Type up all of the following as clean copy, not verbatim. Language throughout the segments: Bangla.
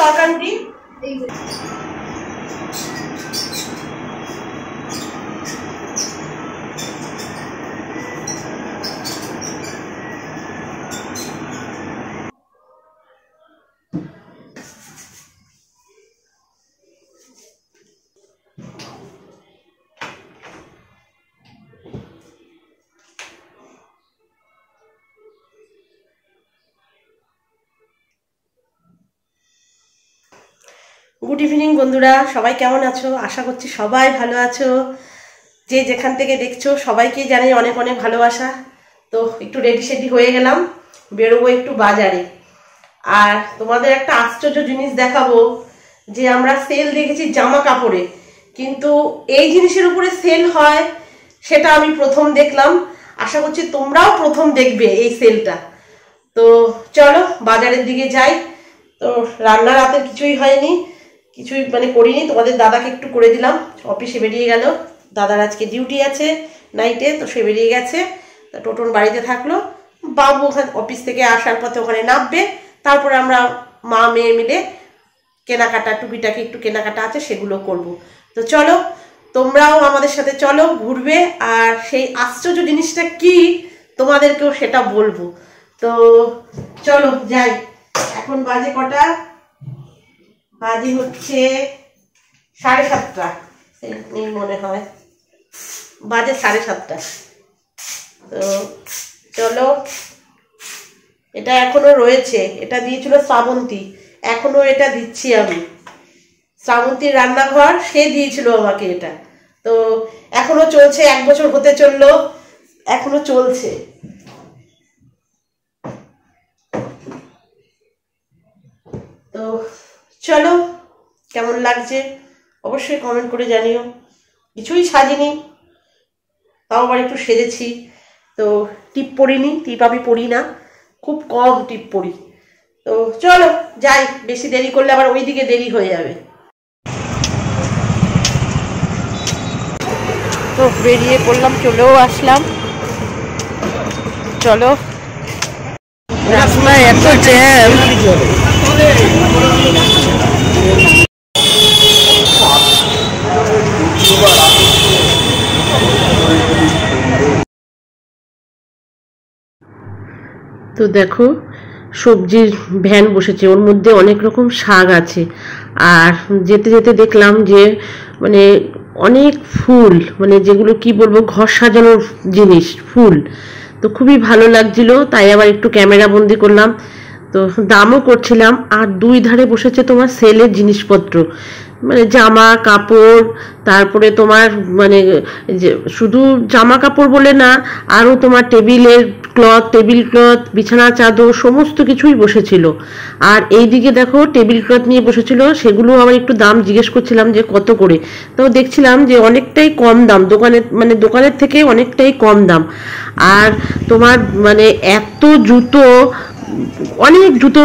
তরকারি গুড ইভিনিং বন্ধুরা, সবাই কেমন আছো? আশা করছি সবাই ভালো আছো। যে যেখান থেকে দেখছো সবাইকে জানাই অনেক অনেক ভালোবাসা। তো একটু রেডি সেডি হয়ে গেলাম, বেরোবো একটু বাজারে। আর তোমাদের একটা আশ্চর্য জিনিস দেখাবো যে আমরা সেল দেখেছি জামা কাপড়ে, কিন্তু এই জিনিসের উপরে সেল হয় সেটা আমি প্রথম দেখলাম। আশা করছি তোমরাও প্রথম দেখবে এই সেলটা। তো চলো বাজারের দিকে যাই। তো রান্না রাতের কিছুই হয়নি, কিছুই করিনি। তোমাদের দাদাকে একটু করে দিলাম, অফিসে বেরিয়ে গেল। দাদার আজকে ডিউটি আছে নাইটে, তো সে বেরিয়ে গেছে। তা টোটন বাড়িতে থাকলো, বাবু ওখানে অফিস থেকে আসার পথে ওখানে নামবে। তারপরে আমরা মা মেয়ে মিলে কেনাকাটা, টুপিটাকে একটু কেনাকাটা আছে সেগুলো করব। তো চলো তোমরাও আমাদের সাথে চলো, ঘুরবে। আর সেই আশ্চর্য জিনিসটা কি তোমাদেরকেও সেটা বলবো। তো চলো যাই। এখন বাজে কটা? বাজে হচ্ছে 7:30 নেই মনে হয়, বাজে 7:30। তো চলো, এটা এখনো রয়েছে, এটা দিয়েছিল শ্রাবন্তী, এখনো এটা দিচ্ছি আমি। শ্রাবন্তীর রান্নাঘর, সে দিয়েছিল আমাকে এটা। তো এখনো চলছে, 1 বছর হতে চললো, এখনো চলছে। তো চলো, কেমন লাগছে অবশ্যই কমেন্ট করে জানিও। কিছুই সাজিনি, তাও আবার একটু সেজেছি। তো টিপ পরিনি, টিপ আমি পরি না, খুব কম টিপ পরি। তো চলো যাই, বেশি দেরি করলে আবার ওইদিকে দেরি হয়ে যাবে। তো বেরিয়ে পড়লাম, চলেও আসলাম। চলো, রাস্তায় এত জ্যাম। তো দেখো সবজির ভ্যান বসেছে, ওর মধ্যে অনেক রকম শাক আছে। আর যেতে যেতে দেখলাম যে অনেক ফুল, যেগুলো কি বলবো, ঘর সাজানোর জিনিস, ফুল। তো খুবই ভালো লাগছিল, তাই আবার একটু ক্যামেরা বন্দি করলাম। তো দামও করছিলাম। আর 2 ধারে বসেছে তোমার সেলের জিনিসপত্র, জামা কাপড়। তারপরে তোমার শুধু জামা কাপড় বলে না, আরও তোমার টেবিল ক্লথ, বিছানা চাদর, সমস্ত কিছুই বসেছিল। আর এইদিকে দেখো টেবিল ক্লথ নিয়ে বসেছিল, সেগুলো আমার একটু দাম জিজ্ঞেস করছিলাম যে কত করে। তো দেখছিলাম যে অনেকটাই কম দাম, দোকানের থেকে অনেকটাই কম দাম। আর তোমার এত জুতো, অনেক জুতো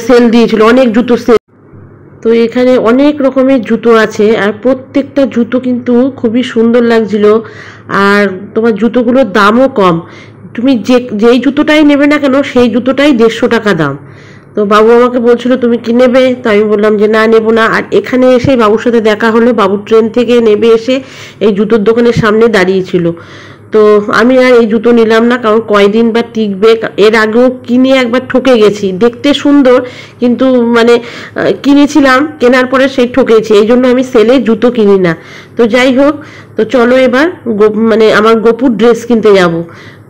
সেল দিয়েছিল, অনেক জুতো সেল। তো এখানে অনেক রকমের জুতো আছে, আর প্রত্যেকটা জুতো কিন্তু খুবই সুন্দর লাগছিল। আর তোমার জুতোগুলোর দামও কম। তুমি যেই জুতোটাই নেবে না কেন, সেই জুতোটাই 150 টাকা দাম। তো বাবু আমাকে বলছিল তুমি কি নেবে, তো আমি বললাম যে না, নেবো না। আর এখানে এসে বাবুর সাথে দেখা হলো, বাবু ট্রেন থেকে নেমে এসে এই জুতোর দোকানের সামনে দাঁড়িয়েছিল। তো আমি আর এই জুতো নিলাম না, কারণ কয়দিন বা টিকবে। এর আগেও কিনে একবার ঠকে গেছি, দেখতে সুন্দর কিন্তু কিনেছিলাম, কেনার পরে সেই ঠকেছি। এই জন্য আমি সেলে জুতো কিনি না। তো যাই হোক, তো চলো এবার আমার গপুর ড্রেস কিনতে যাব।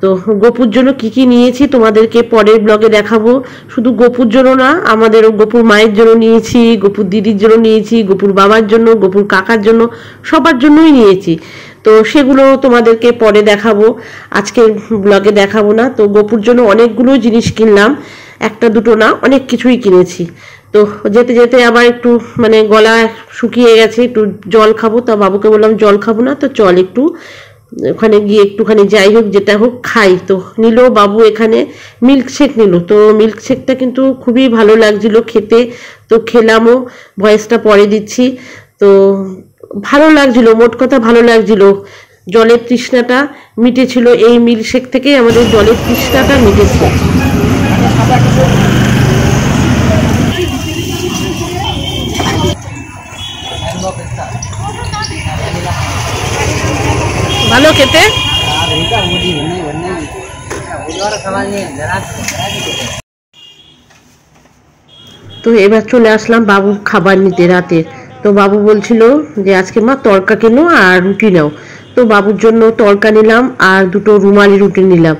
তো গপুর জন্য কি কি নিয়েছি তোমাদেরকে পরের ব্লগে দেখাবো। শুধু গপুর জন্য না, আমাদেরও গপুর মায়ের জন্য নিয়েছি, গপুর দিদির জন্য নিয়েছি, গপুর বাবার জন্য, গপুর কাকার জন্য, সবার জন্যই নিয়েছি। তো সেগুলো তোমাদেরকে পরে দেখাবো, আজকের ব্লগে দেখাবো না। তো গপুর জন্য অনেকগুলো জিনিস কিনলাম, একটা দুটো না, অনেক কিছুই কিনেছি। তো যেতে যেতে আবার একটু গলা শুকিয়ে গেছে, একটু জল খাবো। তা বাবুকে বললাম জল খাবো না, তো চল একটু ওখানে গিয়ে একটুখানি যাই হোক যেটা হোক খাই। তো নিল বাবু এখানে মিল্কশেক নিল। তো মিল্কশেকটা কিন্তু খুবই ভালো লাগছিল খেতে। তো খেলামও, ভয়েসটা পরে দিচ্ছি। তো ভালো লাগছিল, মোট কথা ভালো লাগছিল। জলের তৃষ্ণাটা মিটেছিল, এই মিল্কশেক থেকেই আমাদের জলের তৃষ্ণাটা মিটেছে। ভালো খেতে। তো এবার চলে আসলাম বাবুর খাবার নিতে রাতে। তো বাবু বলছিল যে আজকে মা তড়কা কেনো আর রুটি নাও। তো বাবুর জন্য তড়কা নিলাম আর দুটো রুমালি রুটি নিলাম।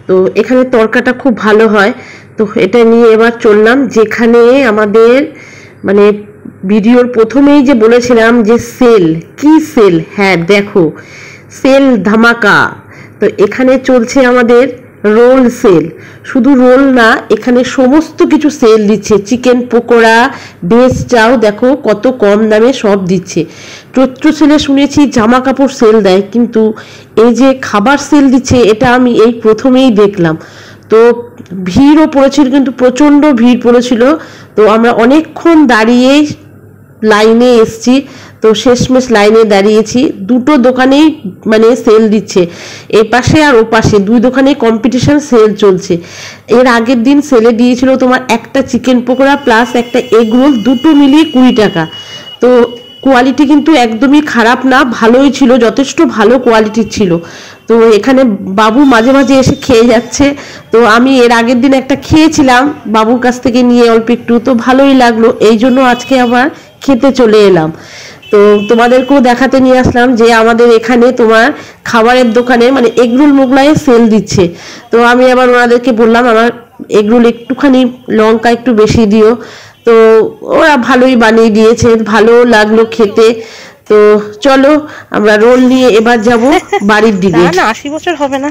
তো এখানে তড়কাটা খুব ভালো হয়। তো এটা নিয়ে এবার চললাম যেখানে আমাদের মানে ভিডিওর প্রথমেই যে বলেছিলাম যে সেল, কি সেল, হ্যাঁ দেখো সেল ধামাকা। তো এখানে চলছে আমাদের রোল সেল। শুধু রোল না, এখানে সমস্ত কিছু সেল দিচ্ছে। চিকেন পকোড়া, ভেজ চাও দেখো কত কম দামে সব দিচ্ছে। চৈত্র সেলে শুনেছি জামা কাপড় সেল দেয়, কিন্তু এই যে খাবার সেল দিচ্ছে এটা আমি এই প্রথমেই দেখলাম। তো ভিড়ও পড়েছিল, কিন্তু প্রচণ্ড ভিড় পড়েছিল। তো আমরা অনেকক্ষণ দাঁড়িয়ে লাইনে এসছি। তো শেষমেশ লাইনে দাঁড়িয়েছি। দুটো দোকানেই মানে সেল দিচ্ছে, এ পাশে আর ও পাশে দুই দোকানেই কম্পিটিশন সেল চলছে। এর আগের দিন সেলে দিয়েছিল তোমার একটা চিকেন পকোড়া প্লাস একটা এগ রোল, দুটো মিলিয়ে 20 টাকা। তো কোয়ালিটি কিন্তু একদমই খারাপ না, ভালোই ছিল, যথেষ্ট ভালো কোয়ালিটির ছিল। তো এখানে বাবু মাঝে মাঝে এসে খেয়ে যাচ্ছে। তো আমি এর আগের দিন একটা খেয়েছিলাম বাবুর কাছ থেকে নিয়ে অল্প একটু, তো ভালোই লাগলো, এই জন্য আজকে আবার খেতে চলে এলাম। তো তোমাদেরকেও দেখাতে নিয়ে আসলাম যে আমাদের এখানে তোমার খাবারের দোকানে মানে এগরোল মোগলাইয়ে সেল দিচ্ছে। তো আমি আবার ওনাদেরকে বললাম আমার এগরোল একটুখানি লঙ্কা একটু বেশি দিও। তো ওরা ভালোই বানিয়ে দিয়েছে, ভালো লাগলো খেতে। তো চলো আমরা রোল নিয়ে এবার যাব বাড়ির দিকে। না 80 বছর হবে না,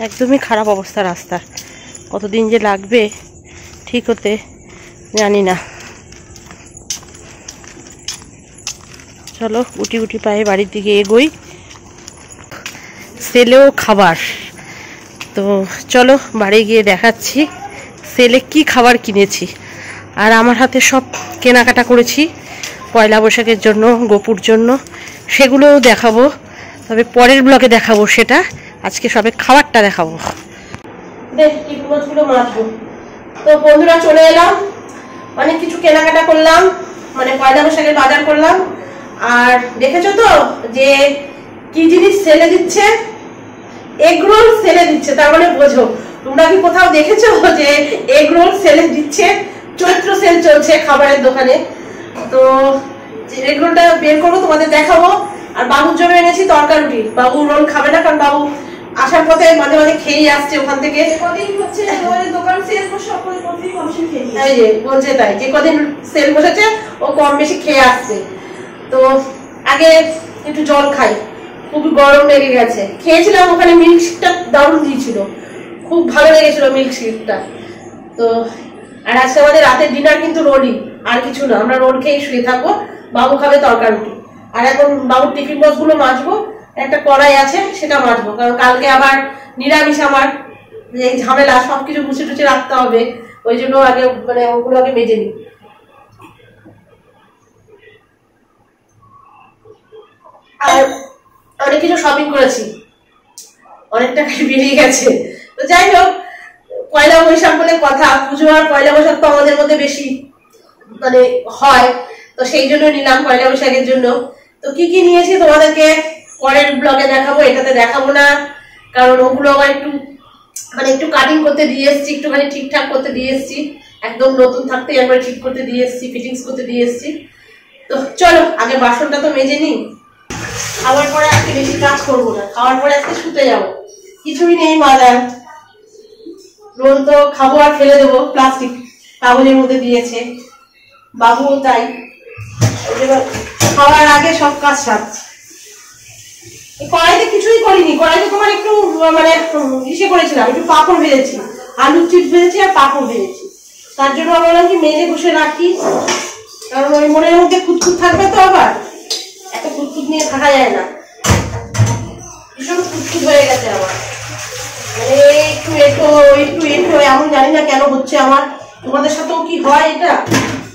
একদমই খারাপ অবস্থা রাস্তার। কতদিন যে লাগবে ঠিক হতে জানি না। চলো গুটি গুটি পায়ে বাড়ির দিকে এগোই। সেলেও খাবার। তো চলো বাড়ি গিয়ে দেখাচ্ছি সেলে কি খাবার কিনেছি। আর আমার হাতে সব কেনাকাটা করেছি পয়লা বৈশাখের জন্য, গোপুর জন্য, সেগুলোও দেখাবো, তবে পরের ব্লগে দেখাবো সেটা। আজকে সবে খাবারটা দেখাবো। তো বন্ধুরা চলে এলাম, অনেক কিছু কেনাকাটা করলাম, মানে পয়লা বৈশাখের বাজার করলাম। আর দেখেছো তো যে কি জিনিস সেলে দিচ্ছে, এগরোল সেলে দিচ্ছে। তার মানে বোঝো তোমরা কি কোথাও দেখেছো যে এগরোল সেলে দিচ্ছে? চৈত্র সেল চলছে খাবারের দোকানে। তো এগরোলটা বের করবো তোমাদের দেখাবো। আর বাবুর জন্য এনেছি তড়কা রুটি। বাবু রোল খাবে না, কারণ বাবু আসার পথে মাঝে মাঝে খেয়ে আসছে ওখান থেকে। দোকান সেল বলছে তাই, যে কদিন সেল বসেছে ও কম বেশি খেয়ে আসছে। তো আগে একটু জল খাই, খুব গরম লেগে গেছে। খেয়েছিলাম ওখানে, মিল্কশেকটা দারুণ দিয়েছিল, খুব ভালো লেগেছিল মিল্কশেকটা। তো আর আজকে আমাদের রাতের ডিনার কিন্তু রোলই, আর কিছু না। আমরা রোল খেয়ে শুয়ে থাকবো, বাবু খাবে তড়কা রুটি। আর এখন বাবুর টিফিন বক্স গুলো মাজবো, একটা কড়াই আছে সেটা মাজবো, কারণ কালকে আবার নিরামিষ। আমার এই ঝামেলা, সবকিছু মুছে টুছে রাখতে হবে, ওই জন্য আগে মানে ওগুলো আগে মেজে নিই। আর অনেক কিছু শপিং করেছি, অনেক টাকা বেরিয়ে গেছে। তো যাই হোক, পয়লা বৈশাখ বলে কথা, পুজো আর পয়লা বৈশাখ তো আমাদের মধ্যে বেশি মানে হয়, তো সেই জন্য নিলাম পয়লা বৈশাখের জন্য। তো কি কি নিয়েছি তোমাদেরকে পরের ব্লগে দেখাবো, এটাতে দেখাবো না, কারণ ওগুলো আবার একটু মানে একটু কাটিং করতে দিয়ে এসছি, একটুখানি ঠিকঠাক করতে দিয়ে এসছি, একদম নতুন থাকতে একবার ঠিক করতে দিয়ে এসছি, ফিটিংস করতে দিয়ে এসছি। তো চলো আগে বাসনটা তো মেজে নিই, খাওয়ার পরে আজকে বেশি কাজ করবো না, খাওয়ার পরে আজকে শুতে যাবো, কিছুই নেই মাদার। রোল তো খাবো আর ফেলে দেবো, প্লাস্টিক কাগজের মধ্যে দিয়েছে, বাবুও তাই। খাওয়ার আগে সব কাজ সারছি। কড়াইতে কিছুই করিনি, কড়াইতে তোমার একটু মানে ইসে করেছিলাম, একটু পাঁপড় ভেজেছি, আলুর চিপস ভেজেছি আর পাঁপড় ভেজেছি। তার জন্য বললাম কি মেজে বসে রাখি, কারণ ওই মনের মধ্যে খুঁতখুত থাকবে, তো আবার এত খুঁতখুত নিয়ে থাকা যায় না, ভীষণ খুঁতখুত হয়ে গেছে আমার। মানে একটু এঁটো একটু এঁটো, এমন জানি না কেন হচ্ছে আমার। তোমাদের সাথেও কি হয় এটা?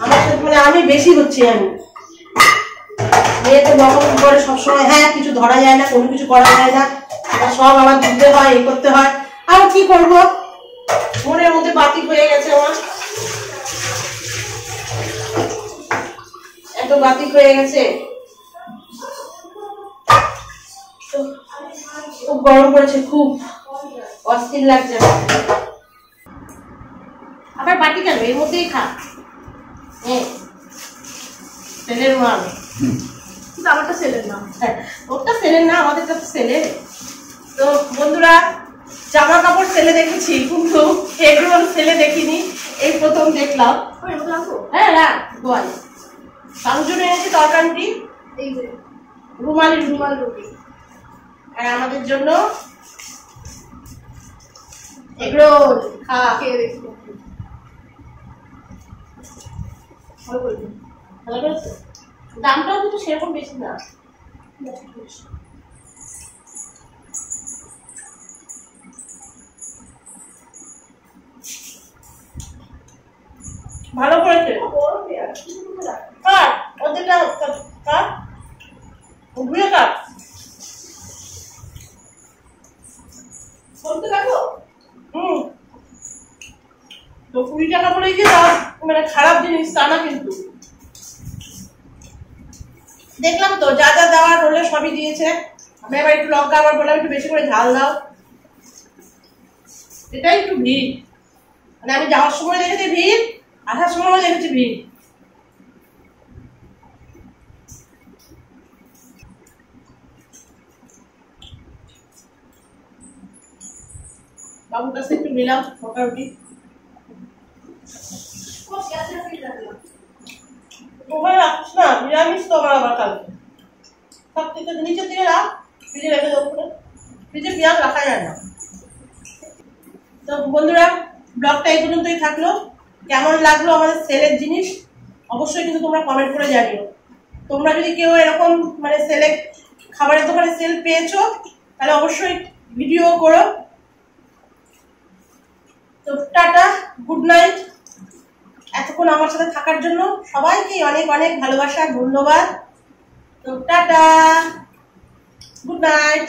আমার সাথে মানে আমি বেশি হচ্ছে। আমি মেয়ে তো বকবক করে সবসময়, হ্যাঁ কিছু ধরা যায় না, কোনো কিছু করা যায় না, সব আমার দিতে হয়, এ করতে হয়। আর কি করবো, মনের মধ্যে বাতিক হয়ে গেছে আমার, এত বাতিক হয়ে গেছে। খুব গরম পড়েছে, খুব অস্থির লাগছে। আবার বাটি কেন, এর মধ্যেই খা। হ্যাঁ, সেলের মাল, কিন্তু আমারটা সেলের না। হ্যাঁ, ওটা সেলের না, আমাদেরটা তো সেলের। তো বন্ধুরা, জামা কাপড় সেলে দেখেছি, কিন্তু এগুলো সেলে দেখিনি, এই প্রথম দেখলাম। হ্যাঁ রাখ, গোয়াল তার জন্য এনেছি তরকারি, এই যে রুমাল রুটি, আর আমাদের জন্য এগুলো খেয়ে দেখি। দামটাও কিন্তু সেরকম বেশি না। ভালো করেছে। তো 20 টাকা বলে যে মানে খারাপ জিনিস তা না, কিন্তু দেখলাম তো যা যা দেওয়ার রোলে সবই দিয়েছে। আমি আবার একটু লঙ্কা আবার বললাম একটু বেশি করে ঝাল দাও। এটাই একটু ভিড়, মানে আমি যাওয়ার সময় দেখেছি ভিড়, আসার সময় দেখেছি ভিড়। বাবুর কাছে একটু নিলাম মোটামুটি। ওখানে রাখিস না, নিরামিষ তো আমার আবার কালকে। সব থেকে নিচের দিকে রাখ, ফ্রিজে রেখে দেবো, ফ্রিজে পেঁয়াজ রাখা যায় না। তো বন্ধুরা, ব্লগটা এই পর্যন্তই থাকলো। কেমন লাগলো আমাদের সেলের জিনিস অবশ্যই কিন্তু তোমরা কমেন্ট করে জানিও। তোমরা যদি কেউ এরকম মানে সেলে খাবারের দোকানে সেল পেয়েছো তাহলে অবশ্যই ভিডিও করো। তো টাটা, গুড নাইট। এতক্ষণ আমার সাথে থাকার জন্য সবাইকে অনেক অনেক ভালোবাসা, ধন্যবাদ। তো টাটা, গুড নাইট।